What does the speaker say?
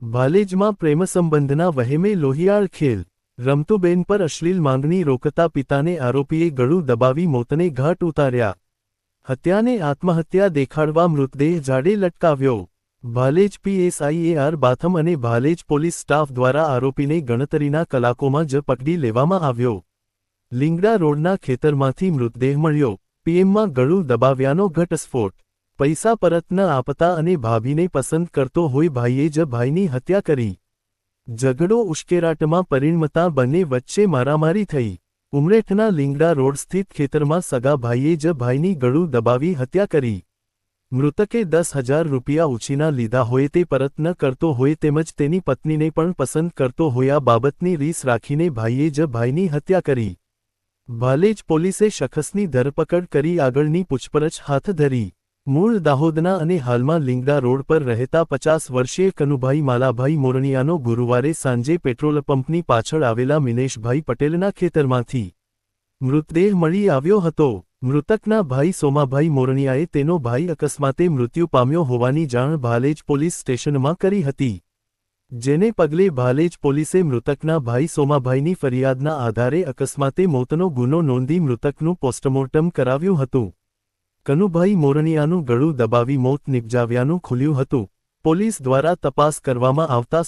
ભાલેજમાં પ્રેમસંબંધના વહેમે લોહિયાળ ખેલ, રમતુબેન પર અશ્લીલ માંગણી રોકતા પિતાને આરોપીએ ગળું દબાવી મોતને ઘાટ ઉતાર્યા. હત્યાને આત્મહત્યા દેખાડવા મૃતદેહ જાડે લટકાવ્યો. ભાલેજ પીએસઆઈ બાથમ અને ભાલેજ પોલીસ સ્ટાફ દ્વારા આરોપીને ગણતરીના કલાકોમાં જ પકડી લેવામાં આવ્યો. લીંગડા રોડના ખેતરમાંથી મૃતદેહ મળ્યો. પીએમમાં ગળું દબાવ્યાનો ઘટસ્ફોટ. પૈસા પરત ન આપતા અને ભાભીને પસંદ કરતો હોય ભાઈએ જ ભાઈની હત્યા કરી. ઝઘડો ઉશ્કેરાટમાં પરિણમતા બંને વચ્ચે મારામારી થઈ. ઉમરેઠના લીંગડા રોડ સ્થિત ખેતરમાં સગા ભાઈએ જ ભાઈની ગળું દબાવી હત્યા કરી. મૃતકે 10,000 રૂપિયા ઉછીના લીધા હોય તે પરત ન કરતો હોય તેમજ તેની પત્નીને પણ પસંદ કરતો હોય આ બાબતની રીસ રાખીને ભાઈએ જ ભાઈની હત્યા કરી. ભાલેજ પોલીસે શખ્સની ધરપકડ કરી આગળની પૂછપરછ હાથ ધરી. મૂળ દાહોદના અને હાલમાં લીંગડા રોડ પર રહેતા 50 વર્ષીય કનુભાઈ માલાભાઈ મોરણિયાનો ગુરુવારે સાંજે પેટ્રોલ પંપની પાછળ આવેલા મિનેશભાઈ પટેલના ખેતરમાંથી મૃતદેહ મળી આવ્યો હતો. મૃતકના ભાઈ સોમાભાઈ મોરણિયાએ તેનો ભાઈ અકસ્માતે મૃત્યુ પામ્યો હોવાની જાણ ભાલેજ પોલીસ સ્ટેશનમાં કરી હતી. જેને પગલે ભાલેજ પોલીસે મૃતકના ભાઈ સોમાભાઈની ફરિયાદના આધારે અકસ્માતે મોતનો ગુનો નોંધી મૃતકનું પોસ્ટમોર્ટમ કરાવ્યું હતું. કનુભાઈ મોરણિયાનું ગળું દબાવી મોત નિપજાવ્યાનું ખુલ્યું હતું. પોલીસ દ્વારા તપાસ કરવામાં આવતા